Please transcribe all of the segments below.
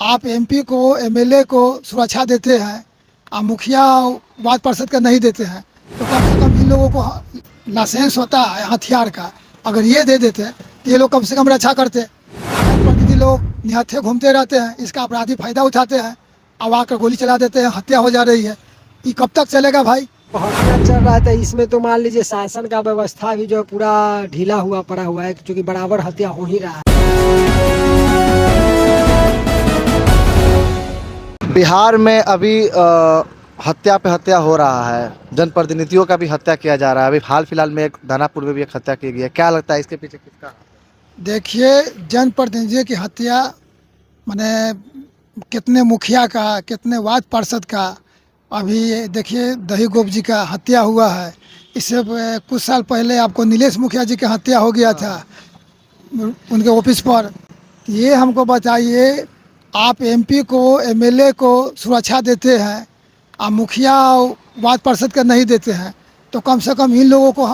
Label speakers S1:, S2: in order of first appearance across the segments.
S1: आप एमपी को एमएलए को सुरक्षा देते हैं और मुखिया वार्ड पार्षद का नहीं देते हैं, तो कम से कम इन लोगों को लाइसेंस होता है हथियार का, अगर ये दे देते तो ये लोग कम से कम रक्षा करते। प्रतिनिधि लोग निहत्थे घूमते रहते हैं, इसका अपराधी फायदा उठाते हैं, अब आकर गोली चला देते हैं, हत्या हो जा रही है। ये कब तक चलेगा भाई?
S2: हत्या चल रहा था, इसमें तो मान लीजिए शासन का व्यवस्था भी जो है पूरा ढीला हुआ पड़ा हुआ है, क्योंकि बराबर हत्या हो ही रहा है।
S3: बिहार में अभी हत्या पे हत्या हो रहा है, जनप्रतिनिधियों का भी हत्या किया जा रहा है। अभी हाल फिलहाल में एक दानापुर में भी एक हत्या की गई है। क्या लगता है इसके पीछे किसका हाथ है?
S1: देखिए, जनप्रतिनिधियों की हत्या माने कितने मुखिया का, कितने वार्ड पार्षद का। अभी देखिए दही गोप जी का हत्या हुआ है, इससे कुछ साल पहले आपको नीलेश मुखिया जी का हत्या हो गया था उनके ऑफिस पर। ये हमको बताइए, आप एमपी को एमएलए को सुरक्षा देते हैं और मुखिया वार्ड पार्षद का नहीं देते हैं, तो कम से कम इन लोगों को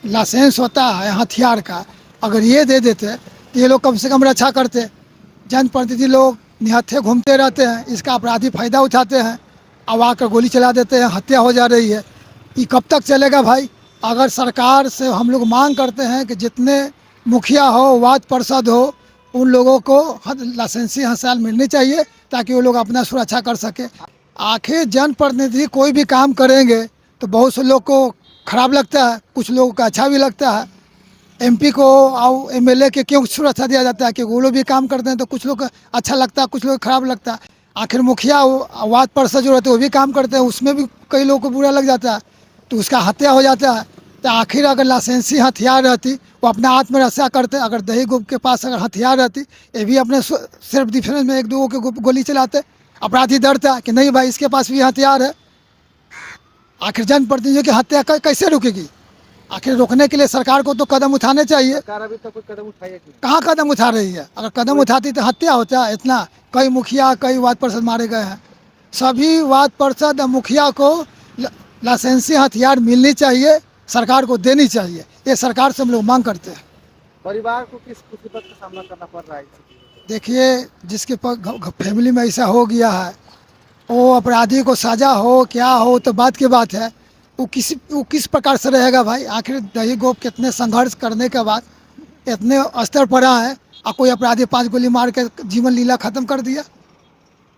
S1: लाइसेंस होता है हथियार का, अगर ये दे देते तो ये लोग कम से कम रक्षा करते। जनप्रतिनिधि लोग निहत्थे घूमते रहते हैं, इसका अपराधी फायदा उठाते हैं, अब आकर गोली चला देते हैं, हत्या हो जा रही है। ये कब तक चलेगा भाई? अगर सरकार से हम लोग मांग करते हैं कि जितने मुखिया हो, वार्ड पार्षद हो, उन लोगों को लाइसेंसी हथियार मिलनी चाहिए ताकि वो लोग अपना सुरक्षा कर सके। आखिर जनप्रतिनिधि कोई भी काम करेंगे तो बहुत से लोग को खराब लगता है, कुछ लोगों को अच्छा भी लगता है। एमपी को और एमएलए के क्यों सुरक्षा दिया जाता है कि वो लोग भी काम करते हैं, तो कुछ लोग को अच्छा लगता है, कुछ लोग खराब लगता है। आखिर मुखिया वार्ड पार्षद जो रहते हैं वो भी काम करते हैं, उसमें भी कई लोगों को बुरा लग जाता है, तो उसका हत्या हो जाता है। तो आखिर अगर लाइसेंसी हथियार रहती, वो अपना आत्मरक्षा करते। अगर दही गुप के पास अगर हथियार रहती, ये भी अपने सिर्फ डिफेंस में एक दो के गोली चलाते, अपराधी डरता कि नहीं भाई इसके पास भी हथियार है। आखिर जनप्रतिनिधियों की हत्या कैसे रुकेगी? आखिर रोकने के लिए सरकार को तो कदम उठाने चाहिए।
S3: सरकार अभी तक कोई कदम उठाई है कि नहीं?
S1: कहाँ कदम उठा रही है? अगर कदम उठाती तो हत्या होता है इतना। कई मुखिया, कई वार्ड पार्षद मारे गए हैं। सभी वार्ड पार्षद और मुखिया को लाइसेंसी हथियार मिलनी चाहिए, सरकार को देनी चाहिए। ये सरकार से हम लोग मांग करते हैं।
S3: परिवार को किस मुसीबत का सामना करना पड़ रहा है?
S1: देखिए, जिसके फैमिली में ऐसा हो गया है, वो अपराधी को सजा हो क्या हो तो बात की बात है, वो किस प्रकार से रहेगा भाई? आखिर दही गोप कितने संघर्ष करने के बाद इतने स्तर पर है, और कोई अपराधी 5 गोली मार के जीवन लीला खत्म कर दिया।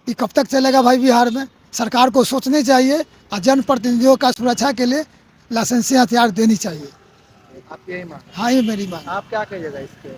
S1: ये कब तक चलेगा भाई? बिहार में सरकार को सोचनी चाहिए और जनप्रतिनिधियों का सुरक्षा के लिए लाइसेंसी हथियार देनी चाहिए।
S3: आपकी यही मांग?
S1: हाँ, ये मेरी बात।
S3: आप क्या कहिएगा इसके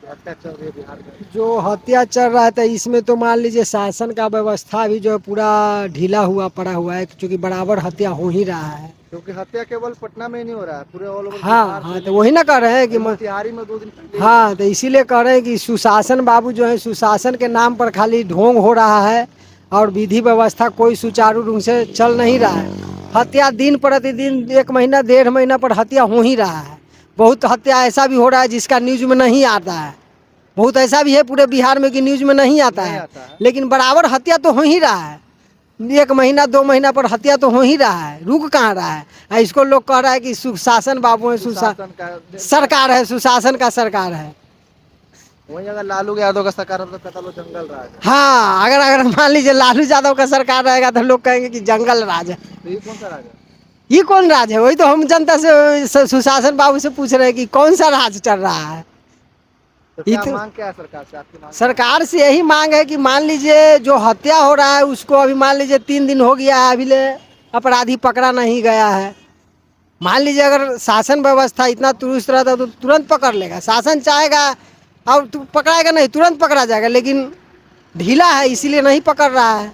S3: हत्या चल रही है बिहार में?
S2: जो हत्या चल रहा था, इसमें तो मान लीजिए शासन का व्यवस्था भी जो है पूरा ढीला हुआ पड़ा हुआ है, क्योंकि बराबर हत्या हो ही रहा है।
S3: क्योंकि हत्या केवल पटना में ही नहीं हो रहा है, पूरे ऑल ओवर
S2: हाँ, तो वही ना कर रहे हैं कि
S3: मोतिहारी में 2 दिन पहले।
S2: हाँ, तो इसीलिए कह रहे हैं कि सुशासन बाबू जो है, सुशासन के नाम पर खाली ढोंग हो रहा है और विधि व्यवस्था कोई सुचारू रूप से चल नहीं रहा है। हत्या दिन प्रतिदिन 1 महीना 1.5 महीना पर हत्या हो ही रहा है। बहुत हत्या ऐसा भी हो रहा है जिसका न्यूज में नहीं आता है, बहुत ऐसा भी है पूरे बिहार में कि न्यूज में नहीं आता है, लेकिन बराबर हत्या तो हो ही रहा है। 1 महीना 2 महीना पर हत्या तो हो ही रहा है, रुक कहाँ रहा है? इसको लोग कह रहा है कि सुशासन बाबू है, सरकार है, सुशासन का सरकार है।
S3: वहीं अगर लालू यादव का सरकार तो कहता लोग जंगल राज है।
S2: हाँ, अगर मान लीजिए लालू यादव का सरकार रहेगा तो लोग कहेंगे कि जंगल राज है।
S3: तो ये कौन सा राज है?
S2: ये कौन राज है? वही तो हम जनता से सुशासन बाबू से पूछ रहे हैं कि कौन सा राज चल रहा है।
S3: तो क्या मांग क्या है सरकार से? आपकी मांग?
S2: सरकार से यही मांग है कि मान लीजिए जो हत्या हो रहा है उसको अभी मान लीजिए 3 दिन हो गया है, अभी ले अपराधी पकड़ा नहीं गया है। मान लीजिए अगर शासन व्यवस्था इतना दुरुस्त रहता तो तुरंत पकड़ लेगा। शासन चाहेगा और पकड़ाएगा नहीं, तुरंत पकड़ा जाएगा, लेकिन ढीला है इसीलिए नहीं पकड़ रहा है।